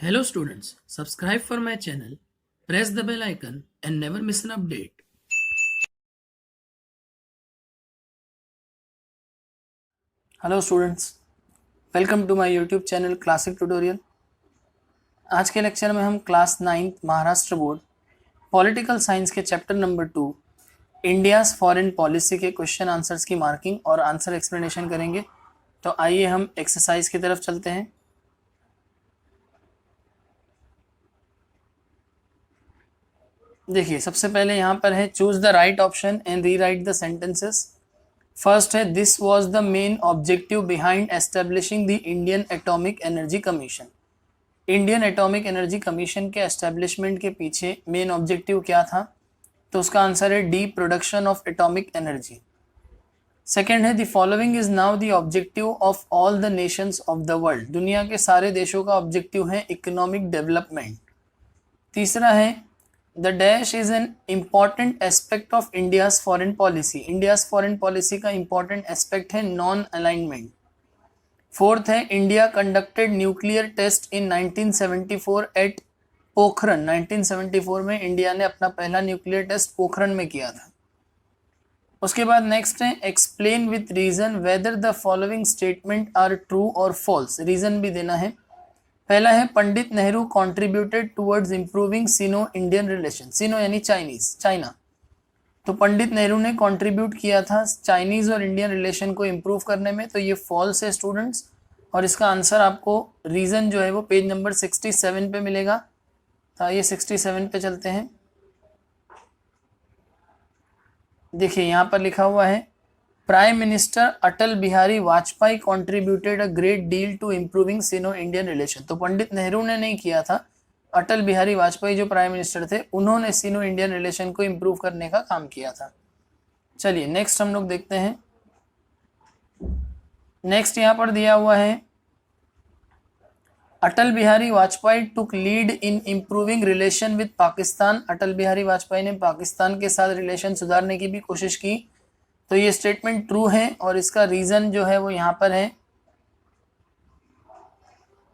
Hello students, subscribe for my channel, press the bell icon and never miss an update. Hello students, welcome to my YouTube channel classic tutorial. आज के lecture में हम class 9 Maharashtra board political science के chapter number 2 India's foreign policy के question answers की marking और answer explanation करेंगे। तो आइए हम एक्सरसाइज की तरफ चलते हैं। देखिए, सबसे पहले यहाँ पर है choose the right option and rewrite the sentences. First है this was the main objective behind establishing the Indian atomic energy commission. Indian atomic energy commission के एस्टेब्लिशमेंट के पीछे मेन ऑब्जेक्टिव क्या था? तो उसका आंसर है D, production of atomic energy. Second है the following is now the objective of all the nations of the world. दुनिया के सारे देशों का ऑब्जेक्टिव है इकोनॉमिक डेवलपमेंट। तीसरा है the dash is an important aspect of India's foreign policy. India's foreign policy का इंपॉर्टेंट एस्पेक्ट है नॉन अलाइनमेंट। फोर्थ है इंडिया कंडक्टेड न्यूक्लियर टेस्ट इन 1974 एट पोखरन। 1974 में इंडिया ने अपना पहला न्यूक्लियर टेस्ट पोखरन में किया था। उसके बाद नेक्स्ट है explain with reason whether the following statement are true और फॉल्स। रीजन भी देना है। पहला है Pandit Nehru contributed towards improving Sino Indian relation. Sino यानी चाइनीज, चाइना। तो पंडित नेहरू ने कंट्रीब्यूट किया था चाइनीज और इंडियन रिलेशन को इम्प्रूव करने में। तो ये फॉल्स है स्टूडेंट्स, और इसका आंसर आपको रीजन जो है वो पेज नंबर 67 पे मिलेगा। तो आइए 67 पे चलते हैं। देखिए यहाँ पर लिखा हुआ है prime minister Atal Bihari Vajpayee contributed a great deal to improving Sino Indian relation. तो पंडित नेहरू ने नहीं किया था, अटल बिहारी वाजपेयी जो प्राइम मिनिस्टर थे उन्होंने सिनो इंडियन रिलेशन को इम्प्रूव करने का काम किया था। चलिए नेक्स्ट हम लोग देखते हैं। नेक्स्ट यहाँ पर दिया हुआ है Atal Bihari Vajpayee took lead in improving relation with Pakistan. Atal Bihari Vajpayee ने पाकिस्तान के साथ रिलेशन सुधारने की भी कोशिश की। तो ये स्टेटमेंट ट्रू है और इसका रीजन जो है वो यहाँ पर है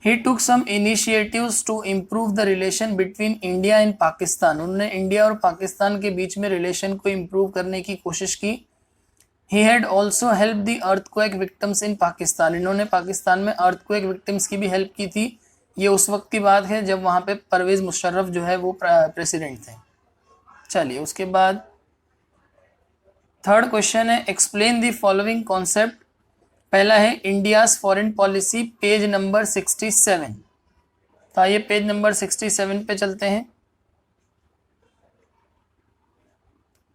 he took some initiatives to improve the relation between India and Pakistan. उन्होंने इंडिया और पाकिस्तान के बीच में रिलेशन को इम्प्रूव करने की कोशिश की। He had also help the earthquake victims in Pakistan. इन्होंने पाकिस्तान में अर्थक्वेक विक्टिम्स की भी हेल्प की थी। ये उस वक्त की बात है जब वहाँ पे परवेज मुशर्रफ जो है वो प्रेसिडेंट थे। चलिए उसके बाद थर्ड क्वेश्चन है एक्सप्लेन द फॉलोइंग कॉन्सेप्ट। पहला है India's foreign policy, page number 67। तो आइए पेज नंबर 67 पे चलते हैं।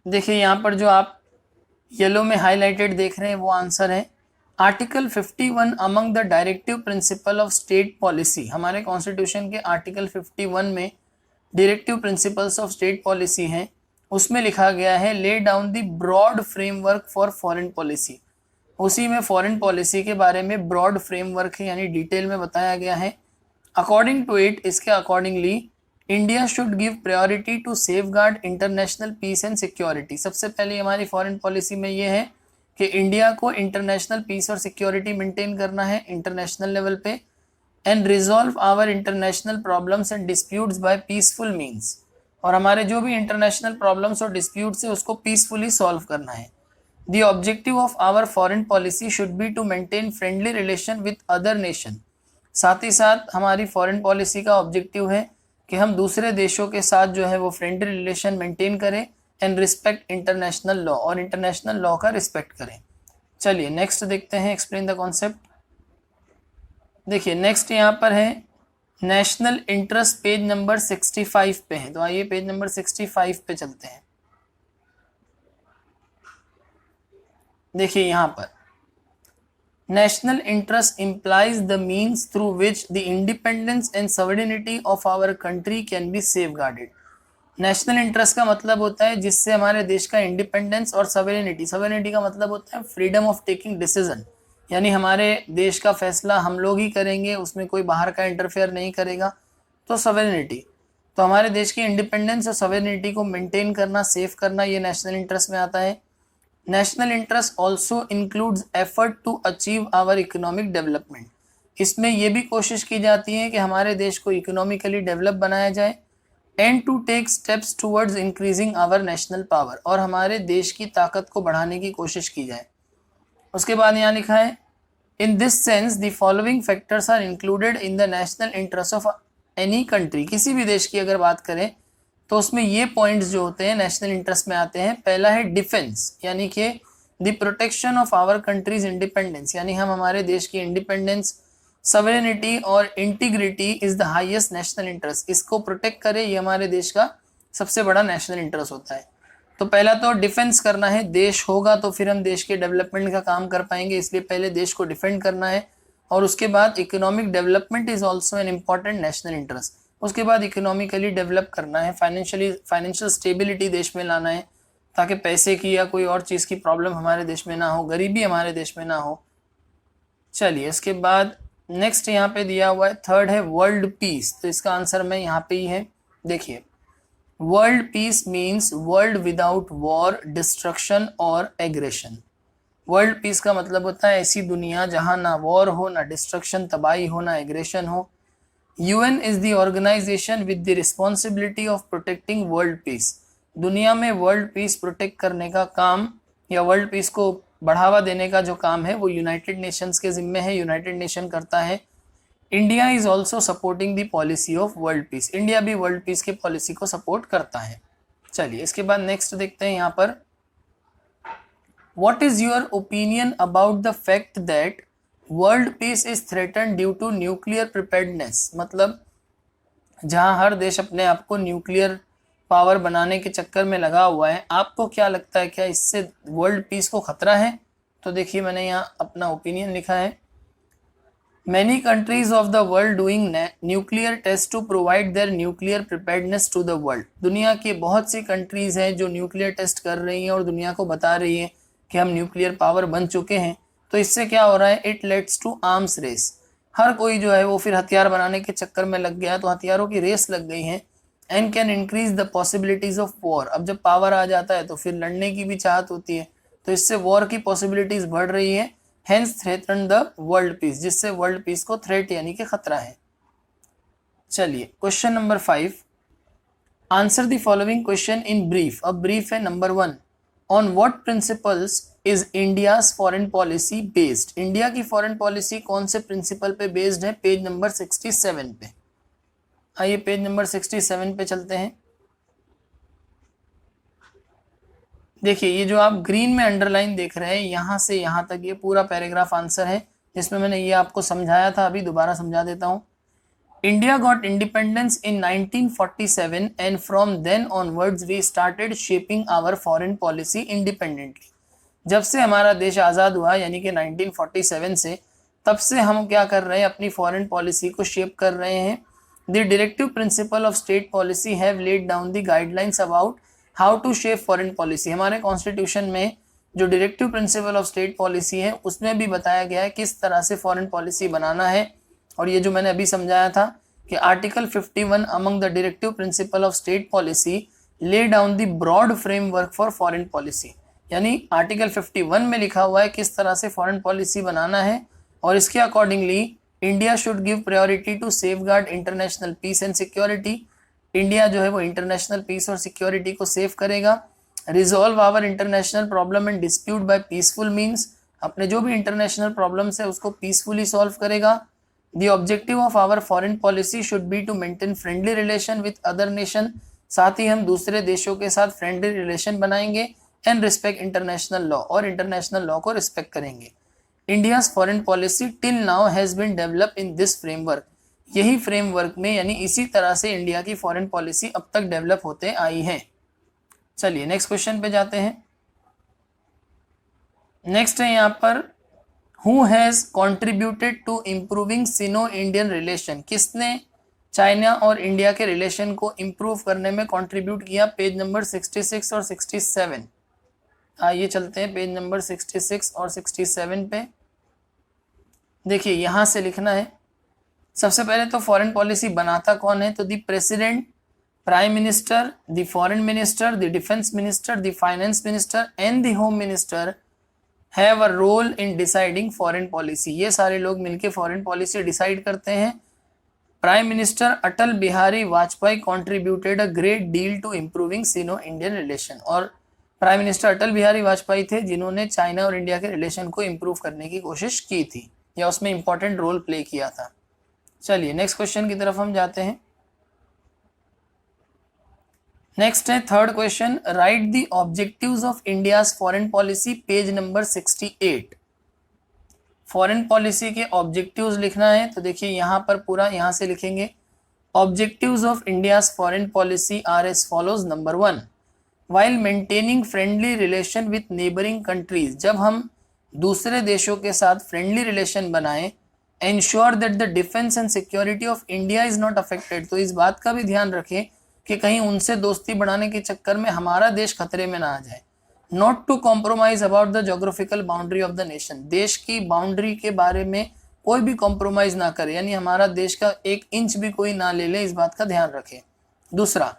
देखिए यहाँ पर जो आप येलो में हाईलाइटेड देख रहे हैं वो आंसर है article 51 among the directive principle of state policy. हमारे कॉन्स्टिट्यूशन के आर्टिकल 51 में directive principles of state policy हैं। उसमें लिखा गया है lay down the broad framework for foreign policy. उसी में फॉरेन पॉलिसी के बारे में ब्रॉड फ्रेमवर्क है यानी डिटेल में बताया गया है। अकॉर्डिंग टू इट, इसके accordingly India should give priority to safeguard international peace and security. सबसे पहले हमारी फॉरेन पॉलिसी में ये है कि इंडिया को इंटरनेशनल पीस और सिक्योरिटी मेंटेन करना है इंटरनेशनल लेवल पे, and resolve our international problems and disputes by peaceful means. और हमारे जो भी इंटरनेशनल प्रॉब्लम्स और डिस्प्यूट्स है उसको पीसफुली सॉल्व करना है। The objective of our foreign policy should be to maintain friendly relation with other nation। साथ ही साथ हमारी फॉरेन पॉलिसी का ऑब्जेक्टिव है कि हम दूसरे देशों के साथ जो है वो फ्रेंडली रिलेशन मेंटेन करें एंड रिस्पेक्ट इंटरनेशनल लॉ, और इंटरनेशनल लॉ का रिस्पेक्ट करें। चलिए नेक्स्ट देखते हैं एक्सप्लेन द कॉन्सेप्ट। देखिए नेक्स्ट यहाँ पर है नेशनल इंटरेस्ट, पेज नंबर 65 पे है। तो आइए पेज नंबर 65 पे चलते हैं। देखिए यहाँ पर national interest implies the means through which the independence and sovereignty of our country can be safeguarded. National interest का मतलब होता है जिससे हमारे देश का इंडिपेंडेंस और सॉवरेनिटी, सॉवरेनिटी का मतलब होता है फ्रीडम ऑफ टेकिंग डिसीजन, यानी हमारे देश का फैसला हम लोग ही करेंगे, उसमें कोई बाहर का इंटरफेयर नहीं करेगा। तो सॉवरेनिटी, तो हमारे देश की इंडिपेंडेंस और सॉवरेनिटी को मेंटेन करना, सेफ करना, ये नेशनल इंटरेस्ट में आता है। National interest also includes effort to achieve our economic development। इसमें ये भी कोशिश की जाती है कि हमारे देश को इकोनॉमिकली डेवलप बनाया जाए, and to take steps towards increasing our national power, और हमारे देश की ताकत को बढ़ाने की कोशिश की जाए। उसके बाद यहाँ लिखा है in this sense the following factors are included in the national interest of any country. किसी भी देश की अगर बात करें तो उसमें ये पॉइंट्स जो होते हैं नेशनल इंटरेस्ट में आते हैं। पहला है डिफेंस, यानी कि the protection of our country's independence, यानी हम हमारे देश की इंडिपेंडेंस, सवेरेनिटी और integrity is the highest national interest, इसको प्रोटेक्ट करे, ये हमारे देश का सबसे बड़ा नेशनल इंटरेस्ट होता है। तो पहला तो डिफेंस करना है, देश होगा तो फिर हम देश के डेवलपमेंट का काम कर पाएंगे, इसलिए पहले देश को डिफेंड करना है। और उसके बाद economic development is also an important national interest. उसके बाद इकोनॉमिकली डेवलप करना है, फाइनेंशियल स्टेबिलिटी देश में लाना है, ताकि पैसे की या कोई और चीज़ की प्रॉब्लम हमारे देश में ना हो, गरीबी हमारे देश में ना हो। चलिए इसके बाद नेक्स्ट यहाँ पे दिया हुआ है, थर्ड है वर्ल्ड पीस। तो इसका आंसर में यहाँ पे ही है, देखिए world peace means world without war, destruction और एग्रेशन। वर्ल्ड पीस का मतलब होता है ऐसी दुनिया जहाँ ना वॉर हो, ना डिस्ट्रक्शन तबाही हो, ना एग्रेशन हो। UN is the organisation with the responsibility of protecting world peace. दुनिया में वर्ल्ड पीस प्रोटेक्ट करने का काम या वर्ल्ड पीस को बढ़ावा देने का जो काम है वो यूनाइटेड नेशंस के जिम्मे है, यूनाइटेड नेशन करता है। India is also supporting the policy of world peace, India भी वर्ल्ड पीस की पॉलिसी को सपोर्ट करता है। चलिए इसके बाद नेक्स्ट देखते हैं यहाँ पर, what is your opinion about the fact that world peace is threaten due to nuclear preparedness. मतलब जहां हर देश अपने आप को न्यूक्लियर पावर बनाने के चक्कर में लगा हुआ है, आपको क्या लगता है क्या इससे वर्ल्ड पीस को खतरा है? तो देखिए मैंने यहाँ अपना ओपिनियन लिखा है, Many countries of the world doing nuclear tests to provide their nuclear preparedness to the world। दुनिया की बहुत सी कंट्रीज हैं जो न्यूक्लियर टेस्ट कर रही हैं और दुनिया को बता रही हैं कि हम न्यूक्लियर पावर बन चुके हैं। तो इससे क्या हो रहा है, it leads to arms race. हर कोई जो है वो फिर हथियार बनाने के चक्कर में लग गया, तो हथियारों की रेस लग गई है। And can increase the possibilities of war. अब जब पावर आ जाता है तो फिर लड़ने की भी चाहत होती है, तो इससे वॉर की पॉसिबिलिटीज बढ़ रही है। Hence threaten the world peace, जिससे वर्ल्ड पीस को थ्रेट यानी कि खतरा है। चलिए question number 5, answer the following question in brief. अब ब्रीफ है number 1, on what principles is India's foreign policy based. India की फॉरेन पॉलिसी कौन से प्रिंसिपल पे बेस्ड है? पेज नंबर 67 पे। आइए पेज नंबर 67 पे चलते हैं। देखिए ये जो आप ग्रीन में अंडरलाइन देख रहे हैं, यहाँ से यहाँ तक ये पूरा पैराग्राफ आंसर है, जिसमें मैंने ये आपको समझाया था, अभी दोबारा समझा देता हूँ। India got independence in 1947 and from then onwards we started shaping our foreign policy independently. जब से हमारा देश आज़ाद हुआ यानी कि 1947 से, तब से हम क्या कर रहे हैं, अपनी फॉरेन पॉलिसी को शेप कर रहे हैं। The directive principle of state policy have laid down the guidelines about how to shape foreign policy. हमारे कॉन्स्टिट्यूशन में जो directive principle of state policy है उसमें भी बताया गया है किस तरह से फॉरेन पॉलिसी बनाना है। और ये जो मैंने अभी समझाया था कि article 51 among the directive principle of state policy lay down the broad framework for foreign policy, यानी आर्टिकल 51 में लिखा हुआ है किस तरह से फॉरेन पॉलिसी बनाना है, और इसके accordingly India should give priority to safeguard international peace and security. India जो है वो इंटरनेशनल पीस और सिक्योरिटी को सेव करेगा। Resolve our international problem and dispute by peaceful means, अपने जो भी इंटरनेशनल प्रॉब्लम्स है उसको पीसफुली सॉल्व करेगा। The objective of our foreign policy should be to maintain friendly relation with other nation, साथ ही हम दूसरे देशों के साथ फ्रेंडली रिलेशन बनाएंगे। एंड रिस्पेक्ट इंटरनेशनल लॉ, और इंटरनेशनल लॉ को रिस्पेक्ट करेंगे। India's foreign policy till now has been develop in this framework. यही फ्रेमवर्क में यानी इसी तरह से इंडिया की फॉरेन पॉलिसी अब तक डेवलप होते आई है। चलिए नेक्स्ट क्वेश्चन पे जाते हैं। नेक्स्ट है यहाँ पर, who has contributed to improving Sino Indian relation. किसने चाइना और इंडिया के रिलेशन को इम्प्रूव करने में कंट्रीब्यूट किया? पेज नंबर 66 और 67। आइए चलते हैं पेज नंबर 66 और 67 पे। देखिए यहाँ से लिखना है, सबसे पहले तो फॉरेन पॉलिसी बनाता कौन है? तो the president, prime minister, the foreign minister, the defence minister, the finance minister and the home minister have a role in deciding foreign policy, ये सारे लोग मिलकर फॉरेन पॉलिसी डिसाइड करते हैं। Prime minister Atal Bihari Vajpayee contributed a great deal to improving Sino Indian relation, और prime minister Atal Bihari Vajpayee थे जिन्होंने China और इंडिया के रिलेशन को इम्प्रूव करने की कोशिश की थी या उसमें इंपॉर्टेंट रोल प्ले किया था। चलिए नेक्स्ट क्वेश्चन की तरफ हम जाते हैं। नेक्स्ट है third question, right the objectives of India's foreign policy, page number 68। Foreign policy के ऑब्जेक्टिव्स लिखना है, तो देखिए यहाँ पर पूरा यहाँ से लिखेंगे। Objectives of India's foreign policy are as follows. Number 1, while maintaining friendly relation with neighbouring countries, जब हम दूसरे देशों के साथ फ्रेंडली रिलेशन बनाएं, ensure that the defence and security of India is not affected, तो इस बात का भी ध्यान रखें कि कहीं उनसे दोस्ती बढ़ाने के चक्कर में हमारा देश खतरे में ना आ जाए। Not to compromise about the geographical boundary of the nation, देश की बाउंड्री के बारे में कोई भी कॉम्प्रोमाइज ना करे, यानी हमारा देश का 1 इंच भी कोई ना ले ले, इस बात का ध्यान रखें। दूसरा,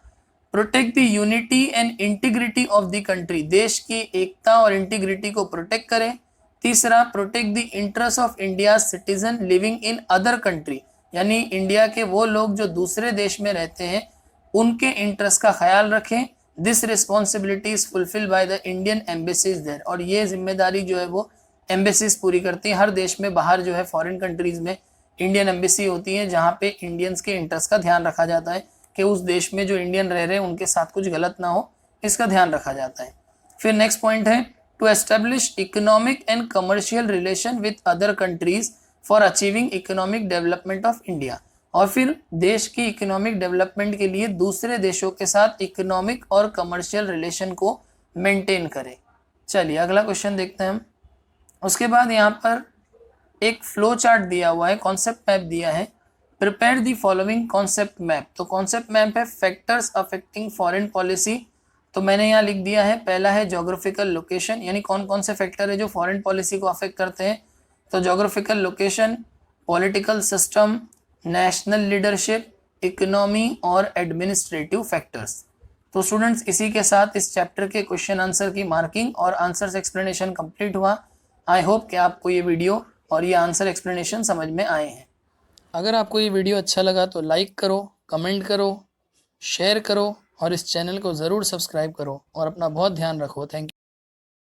protect the unity and integrity of the country, देश की एकता और इंटीग्रिटी को प्रोटेक्ट करें। तीसरा, protect the interest of India citizen living in other country, यानी इंडिया के वो लोग जो दूसरे देश में रहते हैं उनके इंटरेस्ट का ख्याल रखें। This responsibility is fulfil by the Indian embassies there, और ये जिम्मेदारी जो है वो एम्बेसीज पूरी करती हैं। हर देश में बाहर जो है फॉरेन कंट्रीज में इंडियन एम्बेसी होती है जहाँ पे इंडियंस के इंटरेस्ट का ध्यान रखा जाता है कि उस देश में जो इंडियन रह रहे हैं उनके साथ कुछ गलत ना हो, इसका ध्यान रखा जाता है। फिर नेक्स्ट पॉइंट है to establish economic and commercial relation with other countries for achieving economic development of India, और फिर देश की इकोनॉमिक डेवलपमेंट के लिए दूसरे देशों के साथ इकोनॉमिक और कमर्शियल रिलेशन को मेंटेन करें। चलिए अगला क्वेश्चन देखते हैं हम। उसके बाद यहाँ पर एक फ्लो चार्ट दिया हुआ है, कॉन्सेप्ट मैप दिया है। Prepare the following concept map, तो कॉन्सेप्ट मैप है फैक्टर्स अफेक्टिंग फॉरेन पॉलिसी, तो मैंने यहाँ लिख दिया है। पहला है जोग्राफिकल लोकेशन, यानी कौन कौन से फैक्टर है जो फॉरेन पॉलिसी को अफेक्ट करते हैं, तो geographical location, political system, national leadership, economy और एडमिनिस्ट्रेटिव फैक्टर्स। तो स्टूडेंट्स इसी के साथ इस चैप्टर के क्वेश्चन आंसर की मार्किंग और आंसर्स एक्सप्लेनेशन कंप्लीट हुआ। आई होप कि आपको ये वीडियो और ये आंसर एक्सप्लेनेशन समझ में आए हैं। अगर आपको ये वीडियो अच्छा लगा तो लाइक करो, कमेंट करो, शेयर करो और इस चैनल को ज़रूर सब्सक्राइब करो और अपना बहुत ध्यान रखो। Thank you.